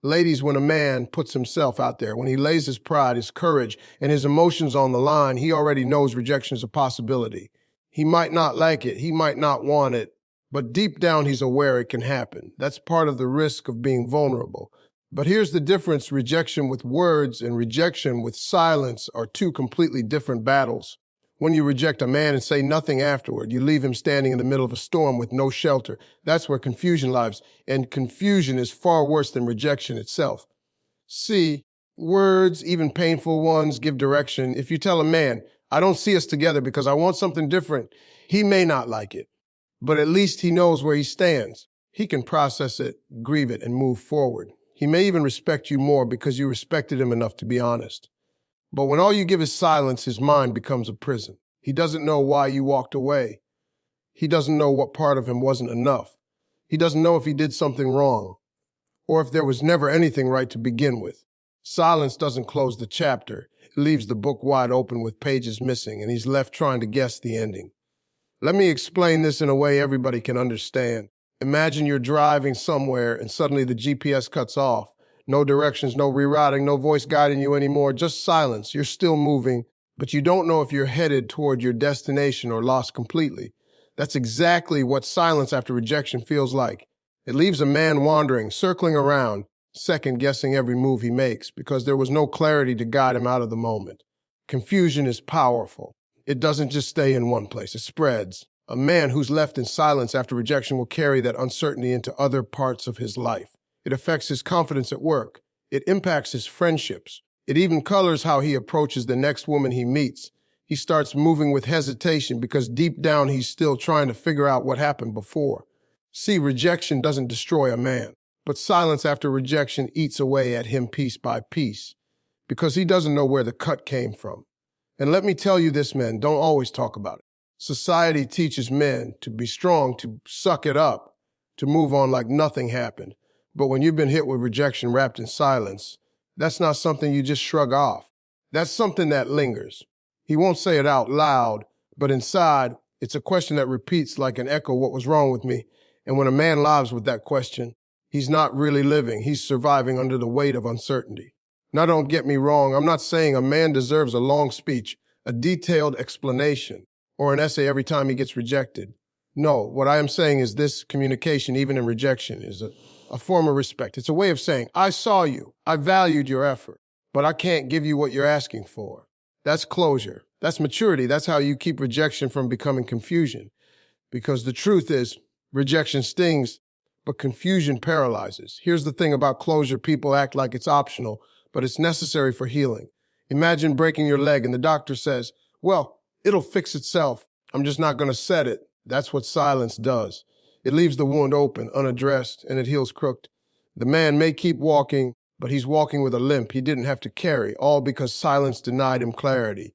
Ladies, when a man puts himself out there, when he lays his pride, his courage, and his emotions on the line, he already knows rejection is a possibility. He might not like it, he might not want it, but deep down he's aware it can happen. That's part of the risk of being vulnerable. But here's the difference: rejection with words and rejection with silence are two completely different battles. When you reject a man and say nothing afterward, you leave him standing in the middle of a storm with no shelter. That's where confusion lives, and confusion is far worse than rejection itself. See, words, even painful ones, give direction. If you tell a man, I don't see us together because I want something different, he may not like it, but at least he knows where he stands. He can process it, grieve it, and move forward. He may even respect you more because you respected him enough to be honest. But when all you give is silence, his mind becomes a prison. He doesn't know why you walked away. He doesn't know what part of him wasn't enough. He doesn't know if he did something wrong, or if there was never anything right to begin with. Silence doesn't close the chapter. It leaves the book wide open with pages missing, and he's left trying to guess the ending. Let me explain this in a way everybody can understand. Imagine you're driving somewhere and suddenly the GPS cuts off. No directions, no rerouting, no voice guiding you anymore, just silence. You're still moving, but you don't know if you're headed toward your destination or lost completely. That's exactly what silence after rejection feels like. It leaves a man wandering, circling around, second-guessing every move he makes because there was no clarity to guide him out of the moment. Confusion is powerful. It doesn't just stay in one place, it spreads. A man who's left in silence after rejection will carry that uncertainty into other parts of his life. It affects his confidence at work. It impacts his friendships. It even colors how he approaches the next woman he meets. He starts moving with hesitation because deep down he's still trying to figure out what happened before. See, rejection doesn't destroy a man, but silence after rejection eats away at him piece by piece because he doesn't know where the cut came from. And let me tell you this, men, don't always talk about it. Society teaches men to be strong, to suck it up, to move on like nothing happened. But when you've been hit with rejection wrapped in silence, that's not something you just shrug off. That's something that lingers. He won't say it out loud, but inside, it's a question that repeats like an echo, what was wrong with me? And when a man lives with that question, he's not really living. He's surviving under the weight of uncertainty. Now, don't get me wrong. I'm not saying a man deserves a long speech, a detailed explanation, or an essay every time he gets rejected. No, what I am saying is this: communication, even in rejection, is a form of respect. It's a way of saying, I saw you, I valued your effort, but I can't give you what you're asking for. That's closure. That's maturity. That's how you keep rejection from becoming confusion. Because the truth is, rejection stings, but confusion paralyzes. Here's the thing about closure: people act like it's optional, but it's necessary for healing. Imagine breaking your leg and the doctor says, well, it'll fix itself. I'm just not going to set it. That's what silence does. It leaves the wound open, unaddressed, and it heals crooked. The man may keep walking, but he's walking with a limp he didn't have to carry, all because silence denied him clarity.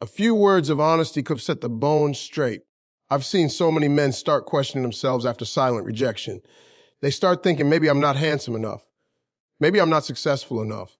A few words of honesty could set the bones straight. I've seen so many men start questioning themselves after silent rejection. They start thinking, maybe I'm not handsome enough. Maybe I'm not successful enough.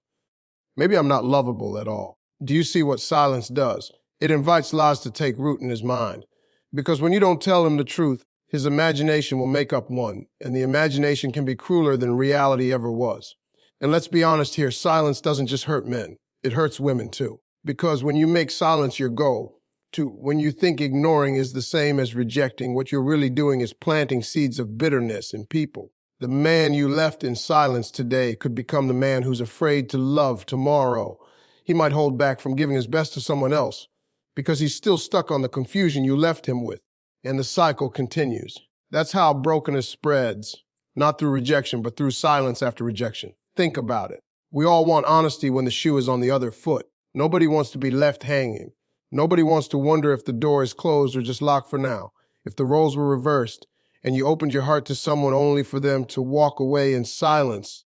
Maybe I'm not lovable at all. Do you see what silence does? It invites lies to take root in his mind. Because when you don't tell him the truth, his imagination will make up one, and the imagination can be crueler than reality ever was. And let's be honest here, silence doesn't just hurt men, it hurts women too. Because when you make silence your goal, when you think ignoring is the same as rejecting, what you're really doing is planting seeds of bitterness in people. The man you left in silence today could become the man who's afraid to love tomorrow. He might hold back from giving his best to someone else because he's still stuck on the confusion you left him with. And the cycle continues. That's how brokenness spreads, not through rejection, but through silence after rejection. Think about it. We all want honesty when the shoe is on the other foot. Nobody wants to be left hanging. Nobody wants to wonder if the door is closed or just locked for now. If the roles were reversed and you opened your heart to someone only for them to walk away in silence,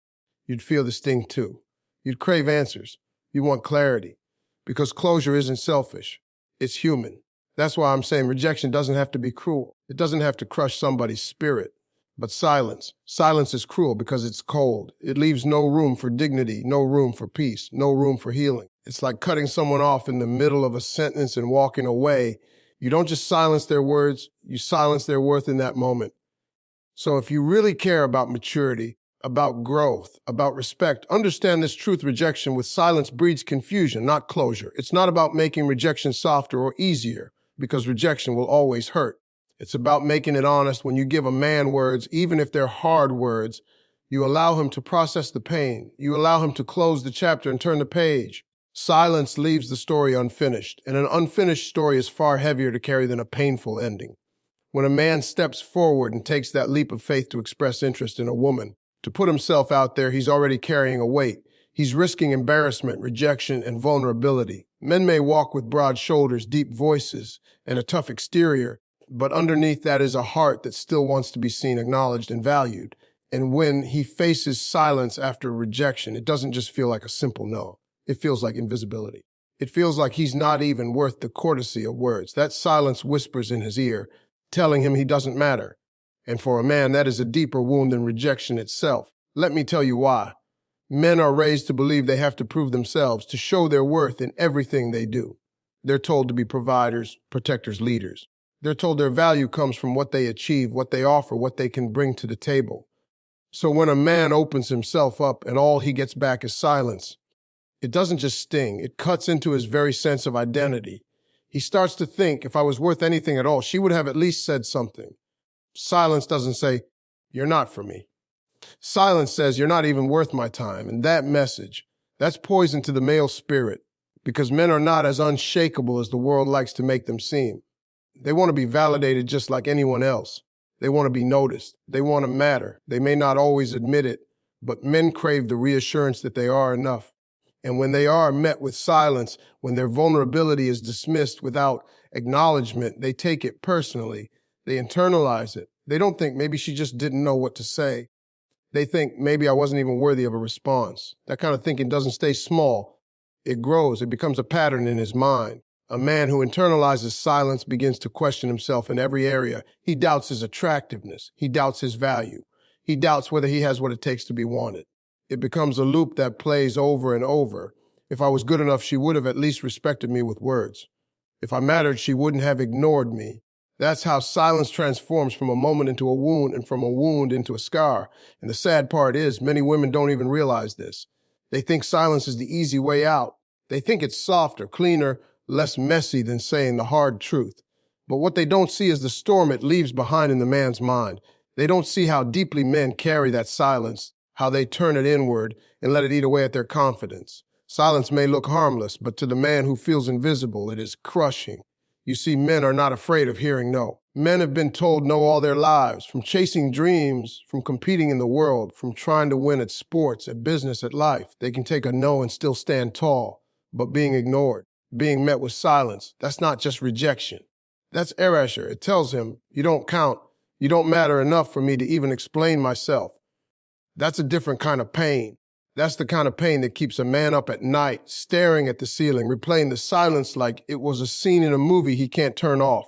you'd feel the sting too. You'd crave answers. You want clarity. Because closure isn't selfish. It's human. That's why I'm saying rejection doesn't have to be cruel. It doesn't have to crush somebody's spirit. But silence is cruel because it's cold. It leaves no room for dignity, no room for peace, no room for healing. It's like cutting someone off in the middle of a sentence and walking away. You don't just silence their words, you silence their worth in that moment. So if you really care about maturity, about growth, about respect. Understand this truth: rejection with silence breeds confusion, not closure. It's not about making rejection softer or easier, because rejection will always hurt. It's about making it honest. When you give a man words, even if they're hard words, you allow him to process the pain. You allow him to close the chapter and turn the page. Silence leaves the story unfinished, and an unfinished story is far heavier to carry than a painful ending. When a man steps forward and takes that leap of faith to express interest in a woman, to put himself out there, he's already carrying a weight. He's risking embarrassment, rejection, and vulnerability. Men may walk with broad shoulders, deep voices, and a tough exterior, but underneath that is a heart that still wants to be seen, acknowledged, and valued. And when he faces silence after rejection, it doesn't just feel like a simple no. It feels like invisibility. It feels like he's not even worth the courtesy of words. That silence whispers in his ear, telling him he doesn't matter. And for a man, that is a deeper wound than rejection itself. Let me tell you why. Men are raised to believe they have to prove themselves, to show their worth in everything they do. They're told to be providers, protectors, leaders. They're told their value comes from what they achieve, what they offer, what they can bring to the table. So when a man opens himself up and all he gets back is silence, it doesn't just sting, it cuts into his very sense of identity. He starts to think, if I was worth anything at all, she would have at least said something. Silence doesn't say, you're not for me. Silence says, you're not even worth my time. And that message, that's poison to the male spirit, because men are not as unshakable as the world likes to make them seem. They want to be validated just like anyone else. They want to be noticed. They want to matter. They may not always admit it, but men crave the reassurance that they are enough. And when they are met with silence, when their vulnerability is dismissed without acknowledgement, they take it personally. They internalize it. They don't think maybe she just didn't know what to say. They think maybe I wasn't even worthy of a response. That kind of thinking doesn't stay small. It grows. It becomes a pattern in his mind. A man who internalizes silence begins to question himself in every area. He doubts his attractiveness. He doubts his value. He doubts whether he has what it takes to be wanted. It becomes a loop that plays over and over. If I was good enough, she would have at least respected me with words. If I mattered, she wouldn't have ignored me. That's how silence transforms from a moment into a wound, and from a wound into a scar. And the sad part is, many women don't even realize this. They think silence is the easy way out. They think it's softer, cleaner, less messy than saying the hard truth. But what they don't see is the storm it leaves behind in the man's mind. They don't see how deeply men carry that silence, how they turn it inward and let it eat away at their confidence. Silence may look harmless, but to the man who feels invisible, it is crushing. You see, men are not afraid of hearing no. Men have been told no all their lives, from chasing dreams, from competing in the world, from trying to win at sports, at business, at life. They can take a no and still stand tall, but being ignored, being met with silence, that's not just rejection. That's erasure. It tells him, you don't count, you don't matter enough for me to even explain myself. That's a different kind of pain. That's the kind of pain that keeps a man up at night, staring at the ceiling, replaying the silence like it was a scene in a movie he can't turn off.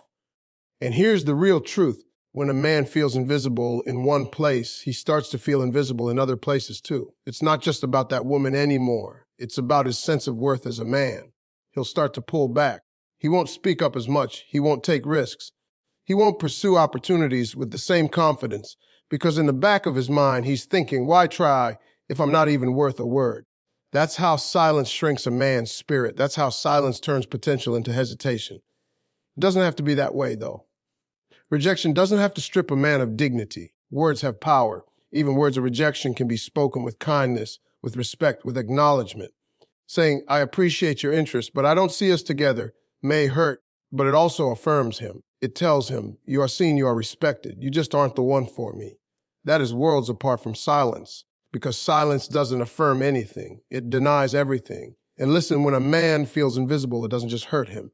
And here's the real truth. When a man feels invisible in one place, he starts to feel invisible in other places too. It's not just about that woman anymore. It's about his sense of worth as a man. He'll start to pull back. He won't speak up as much. He won't take risks. He won't pursue opportunities with the same confidence, because in the back of his mind, he's thinking, why try if I'm not even worth a word? That's how silence shrinks a man's spirit. That's how silence turns potential into hesitation. It doesn't have to be that way, though. Rejection doesn't have to strip a man of dignity. Words have power. Even words of rejection can be spoken with kindness, with respect, with acknowledgement. Saying, I appreciate your interest, but I don't see us together, may hurt, but it also affirms him. It tells him, you are seen, you are respected. You just aren't the one for me. That is worlds apart from silence, because silence doesn't affirm anything. It denies everything. And listen, when a man feels invisible, it doesn't just hurt him.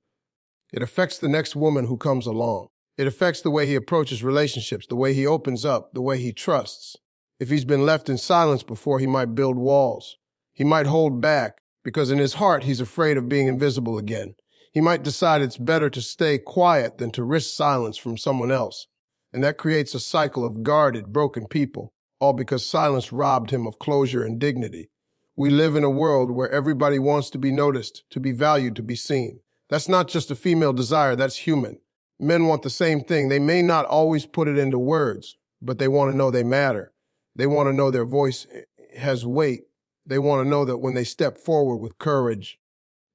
It affects the next woman who comes along. It affects the way he approaches relationships, the way he opens up, the way he trusts. If he's been left in silence before, he might build walls. He might hold back, because in his heart, he's afraid of being invisible again. He might decide it's better to stay quiet than to risk silence from someone else. And that creates a cycle of guarded, broken people, all because silence robbed him of closure and dignity. We live in a world where everybody wants to be noticed, to be valued, to be seen. That's not just a female desire, that's human. Men want the same thing. They may not always put it into words, but they want to know they matter. They want to know their voice has weight. They want to know that when they step forward with courage,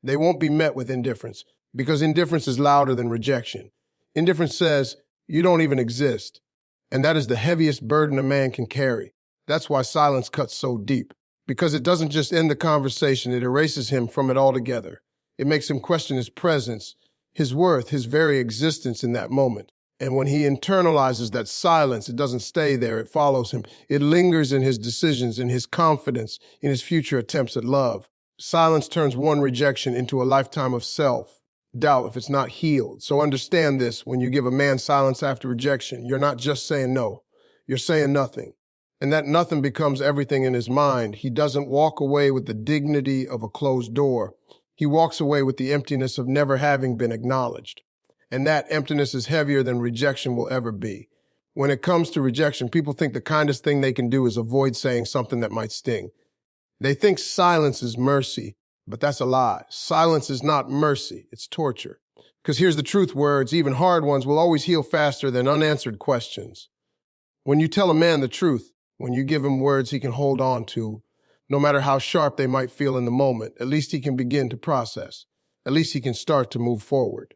they won't be met with indifference, because indifference is louder than rejection. Indifference says, you don't even exist. And that is the heaviest burden a man can carry. That's why silence cuts so deep, because it doesn't just end the conversation, it erases him from it altogether. It makes him question his presence, his worth, his very existence in that moment. And when he internalizes that silence, it doesn't stay there, it follows him. It lingers in his decisions, in his confidence, in his future attempts at love. Silence turns one rejection into a lifetime of self-doubt if it's not healed. So understand this: when you give a man silence after rejection, you're not just saying no, you're saying nothing. And that nothing becomes everything in his mind. He doesn't walk away with the dignity of a closed door. He walks away with the emptiness of never having been acknowledged. And that emptiness is heavier than rejection will ever be. When it comes to rejection, people think the kindest thing they can do is avoid saying something that might sting. They think silence is mercy, but that's a lie. Silence is not mercy, it's torture. Because here's the truth: words, even hard ones, will always heal faster than unanswered questions. When you tell a man the truth, when you give him words he can hold on to, no matter how sharp they might feel in the moment, at least he can begin to process. At least he can start to move forward.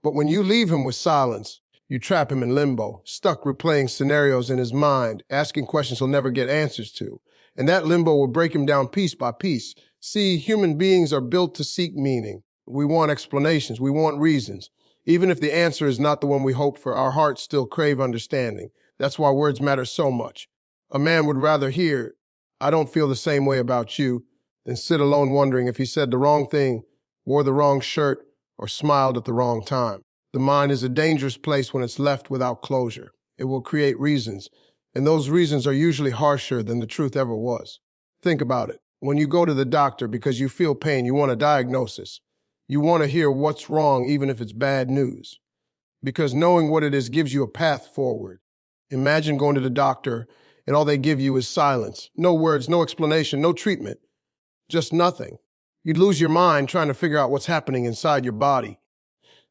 But when you leave him with silence, you trap him in limbo, stuck replaying scenarios in his mind, asking questions he'll never get answers to. And that limbo will break him down piece by piece. See, human beings are built to seek meaning. We want explanations. We want reasons. Even if the answer is not the one we hoped for, our hearts still crave understanding. That's why words matter so much. A man would rather hear, "I don't feel the same way about you," than sit alone wondering if he said the wrong thing, wore the wrong shirt, or smiled at the wrong time. The mind is a dangerous place when it's left without closure. It will create reasons, and those reasons are usually harsher than the truth ever was. Think about it. When you go to the doctor because you feel pain, you want a diagnosis. You want to hear what's wrong, even if it's bad news, because knowing what it is gives you a path forward. Imagine going to the doctor and all they give you is silence. No words, no explanation, no treatment, just nothing. You'd lose your mind trying to figure out what's happening inside your body.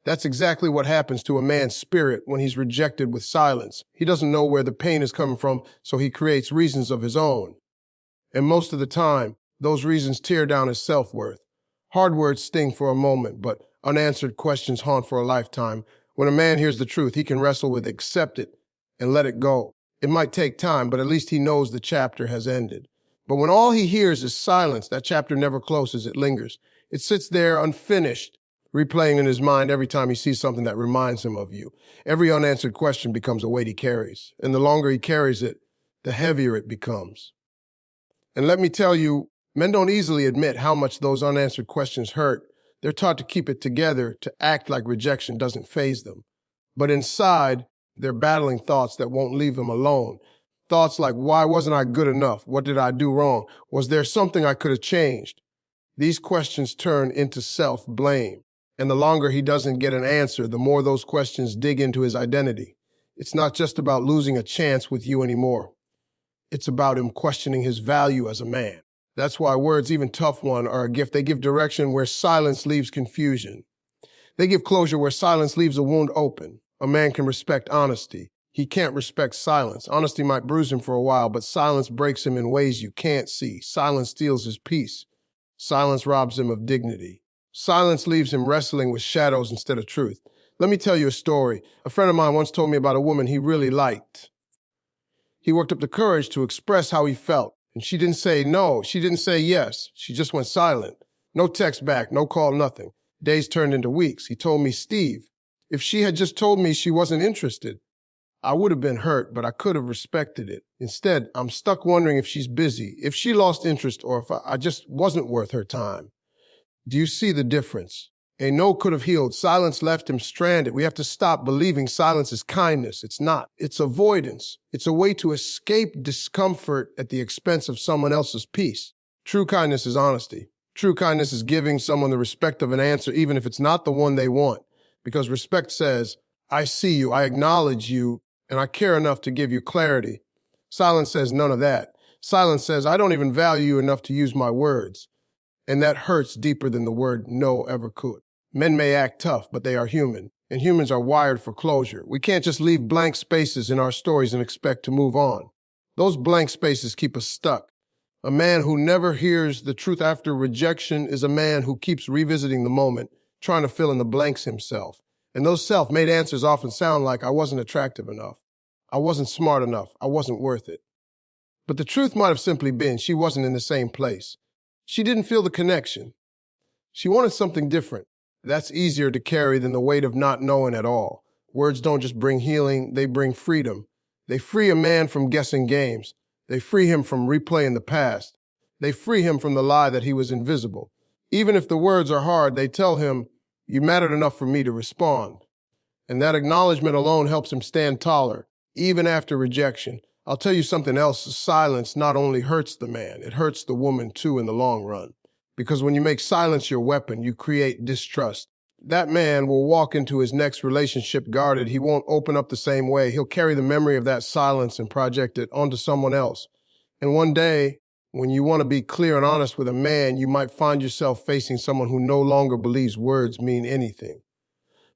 That's exactly what happens to a man's spirit when he's rejected with silence. He doesn't know where the pain is coming from, so he creates reasons of his own. And most of the time, those reasons tear down his self-worth. Hard words sting for a moment, but unanswered questions haunt for a lifetime. When a man hears the truth, he can wrestle with, accept it, and let it go. It might take time, but at least he knows the chapter has ended. But when all he hears is silence, that chapter never closes, it lingers. It sits there unfinished, replaying in his mind every time he sees something that reminds him of you. Every unanswered question becomes a weight he carries, and the longer he carries it, the heavier it becomes. And let me tell you, men don't easily admit how much those unanswered questions hurt. They're taught to keep it together, to act like rejection doesn't faze them. But inside, they're battling thoughts that won't leave them alone. Thoughts like, why wasn't I good enough? What did I do wrong? Was there something I could have changed? These questions turn into self-blame. And the longer he doesn't get an answer, the more those questions dig into his identity. It's not just about losing a chance with you anymore. It's about him questioning his value as a man. That's why words, even tough ones, are a gift. They give direction where silence leaves confusion. They give closure where silence leaves a wound open. A man can respect honesty. He can't respect silence. Honesty might bruise him for a while, but silence breaks him in ways you can't see. Silence steals his peace. Silence robs him of dignity. Silence leaves him wrestling with shadows instead of truth. Let me tell you a story. A friend of mine once told me about a woman he really liked. He worked up the courage to express how he felt, and she didn't say no. She didn't say yes. She just went silent. No text back, no call, nothing. Days turned into weeks. He told me, "Steve, if she had just told me she wasn't interested, I would have been hurt, but I could have respected it. Instead, I'm stuck wondering if she's busy, if she lost interest, or if I just wasn't worth her time." Do you see the difference? A no could have healed. Silence left him stranded. We have to stop believing silence is kindness. It's not. It's avoidance. It's a way to escape discomfort at the expense of someone else's peace. True kindness is honesty. True kindness is giving someone the respect of an answer, even if it's not the one they want. Because respect says, I see you, I acknowledge you, and I care enough to give you clarity. Silence says none of that. Silence says, I don't even value you enough to use my words. And that hurts deeper than the word no ever could. Men may act tough, but they are human, and humans are wired for closure. We can't just leave blank spaces in our stories and expect to move on. Those blank spaces keep us stuck. A man who never hears the truth after rejection is a man who keeps revisiting the moment, trying to fill in the blanks himself. And those self-made answers often sound like, I wasn't attractive enough. I wasn't smart enough. I wasn't worth it. But the truth might have simply been she wasn't in the same place. She didn't feel the connection. She wanted something different. That's easier to carry than the weight of not knowing at all. Words don't just bring healing, they bring freedom. They free a man from guessing games. They free him from replaying the past. They free him from the lie that he was invisible. Even if the words are hard, they tell him, you mattered enough for me to respond. And that acknowledgement alone helps him stand taller, even after rejection. I'll tell you something else. Silence not only hurts the man, it hurts the woman too in the long run. Because when you make silence your weapon, you create distrust. That man will walk into his next relationship guarded. He won't open up the same way. He'll carry the memory of that silence and project it onto someone else. And one day, when you want to be clear and honest with a man, you might find yourself facing someone who no longer believes words mean anything.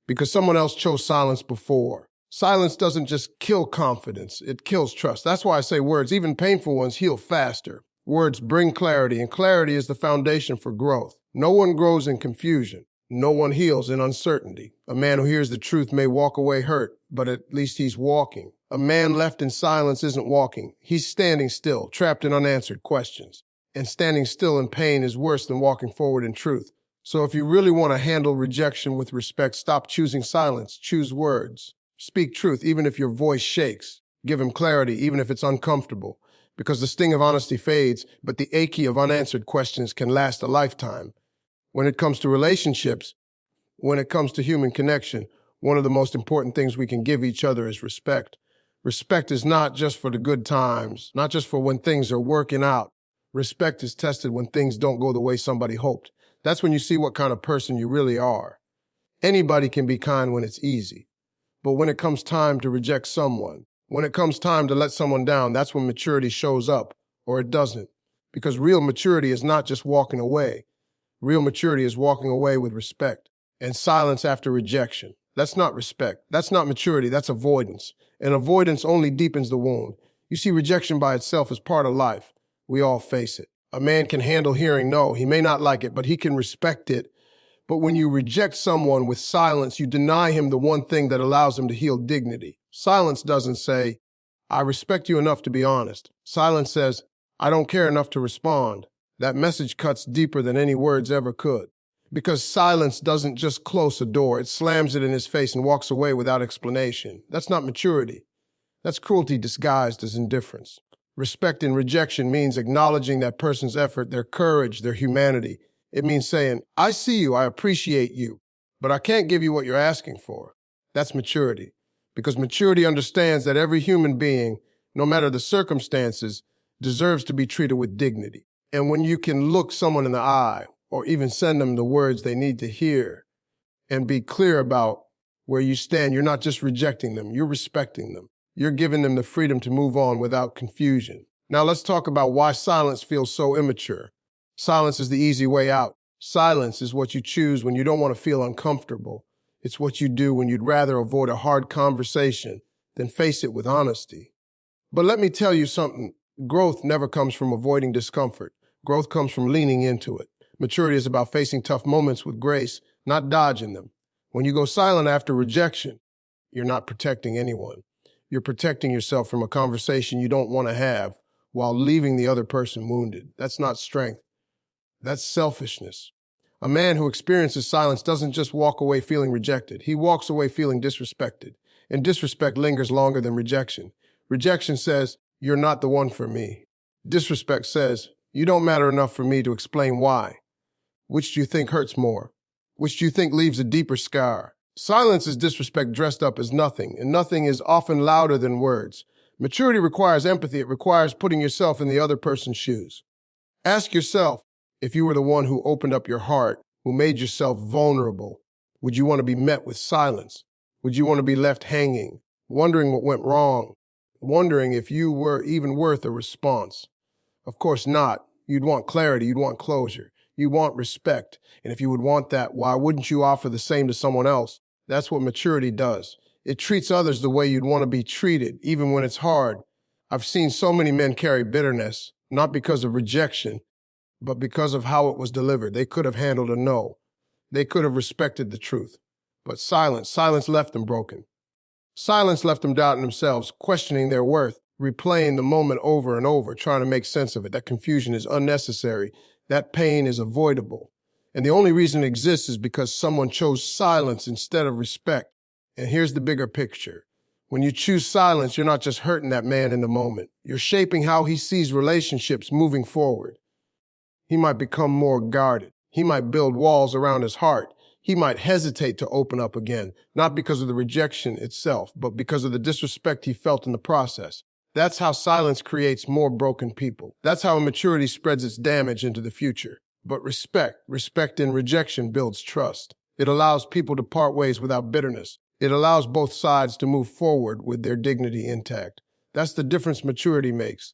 Because someone else chose silence before. Silence doesn't just kill confidence, it kills trust. That's why I say words, even painful ones, heal faster. Words bring clarity, and clarity is the foundation for growth. No one grows in confusion. No one heals in uncertainty. A man who hears the truth may walk away hurt, but at least he's walking. A man left in silence isn't walking. He's standing still, trapped in unanswered questions. And standing still in pain is worse than walking forward in truth. So if you really want to handle rejection with respect, stop choosing silence, choose words. Speak truth, even if your voice shakes. Give him clarity, even if it's uncomfortable. Because the sting of honesty fades, but the achy of unanswered questions can last a lifetime. When it comes to relationships, when it comes to human connection, one of the most important things we can give each other is respect. Respect is not just for the good times, not just for when things are working out. Respect is tested when things don't go the way somebody hoped. That's when you see what kind of person you really are. Anybody can be kind when it's easy. But when it comes time to reject someone, when it comes time to let someone down, that's when maturity shows up, or it doesn't. Because real maturity is not just walking away. Real maturity is walking away with respect and silence after rejection. That's not respect. That's not maturity. That's avoidance. And avoidance only deepens the wound. You see, rejection by itself is part of life. We all face it. A man can handle hearing no. He may not like it, but he can respect it. But when you reject someone with silence, you deny him the one thing that allows him to heal dignity. Silence doesn't say, I respect you enough to be honest. Silence says, I don't care enough to respond. That message cuts deeper than any words ever could. Because silence doesn't just close a door, it slams it in his face and walks away without explanation. That's not maturity. That's cruelty disguised as indifference. Respect in rejection means acknowledging that person's effort, their courage, their humanity. It means saying, I see you, I appreciate you, but I can't give you what you're asking for. That's maturity. Because maturity understands that every human being, no matter the circumstances, deserves to be treated with dignity. And when you can look someone in the eye, or even send them the words they need to hear, and be clear about where you stand, you're not just rejecting them, you're respecting them. You're giving them the freedom to move on without confusion. Now let's talk about why silence feels so immature. Silence is the easy way out. Silence is what you choose when you don't want to feel uncomfortable. It's what you do when you'd rather avoid a hard conversation than face it with honesty. But let me tell you something. Growth never comes from avoiding discomfort. Growth comes from leaning into it. Maturity is about facing tough moments with grace, not dodging them. When you go silent after rejection, you're not protecting anyone. You're protecting yourself from a conversation you don't want to have while leaving the other person wounded. That's not strength. That's selfishness. A man who experiences silence doesn't just walk away feeling rejected. He walks away feeling disrespected. And disrespect lingers longer than rejection. Rejection says, you're not the one for me. Disrespect says, you don't matter enough for me to explain why. Which do you think hurts more? Which do you think leaves a deeper scar? Silence is disrespect dressed up as nothing, and nothing is often louder than words. Maturity requires empathy. It requires putting yourself in the other person's shoes. Ask yourself, if you were the one who opened up your heart, who made yourself vulnerable, would you want to be met with silence? Would you want to be left hanging, wondering what went wrong, wondering if you were even worth a response? Of course not. You'd want clarity. You'd want closure. You want respect. And if you would want that, why wouldn't you offer the same to someone else? That's what maturity does. It treats others the way you'd want to be treated, even when it's hard. I've seen so many men carry bitterness, not because of rejection, but because of how it was delivered. They could have handled a no. They could have respected the truth. But silence left them broken. Silence left them doubting themselves, questioning their worth, replaying the moment over and over, trying to make sense of it. That confusion is unnecessary. That pain is avoidable. And the only reason it exists is because someone chose silence instead of respect. And here's the bigger picture. When you choose silence, you're not just hurting that man in the moment. You're shaping how he sees relationships moving forward. He might become more guarded. He might build walls around his heart. He might hesitate to open up again, not because of the rejection itself, but because of the disrespect he felt in the process. That's how silence creates more broken people. That's how immaturity spreads its damage into the future. But respect in rejection builds trust. It allows people to part ways without bitterness. It allows both sides to move forward with their dignity intact. That's the difference maturity makes.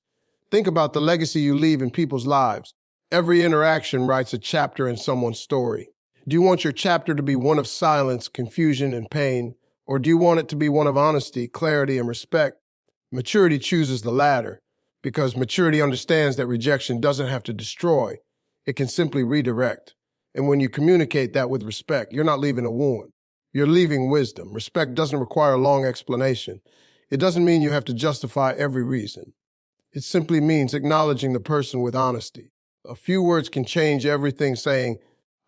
Think about the legacy you leave in people's lives. Every interaction writes a chapter in someone's story. Do you want your chapter to be one of silence, confusion, and pain, or do you want it to be one of honesty, clarity, and respect? Maturity chooses the latter, because maturity understands that rejection doesn't have to destroy. It can simply redirect. And when you communicate that with respect, you're not leaving a wound. You're leaving wisdom. Respect doesn't require a long explanation. It doesn't mean you have to justify every reason. It simply means acknowledging the person with honesty. A few words can change everything. Saying,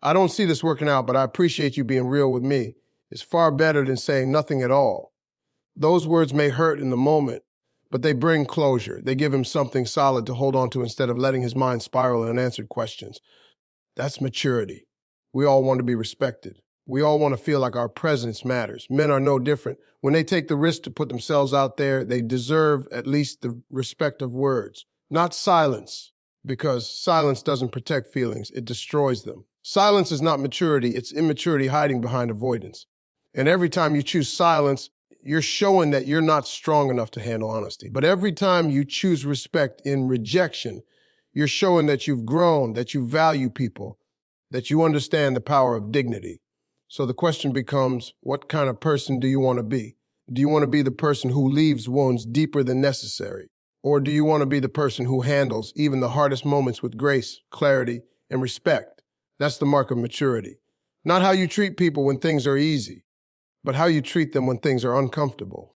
"I don't see this working out, but I appreciate you being real with me," is far better than saying nothing at all. Those words may hurt in the moment, but they bring closure. They give him something solid to hold on to instead of letting his mind spiral in unanswered questions. That's maturity. We all want to be respected. We all want to feel like our presence matters. Men are no different. When they take the risk to put themselves out there, they deserve at least the respect of words, not silence, because silence doesn't protect feelings. It destroys them. Silence is not maturity. It's immaturity hiding behind avoidance. And every time you choose silence, you're showing that you're not strong enough to handle honesty. But every time you choose respect in rejection, you're showing that you've grown, that you value people, that you understand the power of dignity. So the question becomes, what kind of person do you want to be? Do you want to be the person who leaves wounds deeper than necessary? Or do you want to be the person who handles even the hardest moments with grace, clarity, and respect? That's the mark of maturity. Not how you treat people when things are easy, but how you treat them when things are uncomfortable.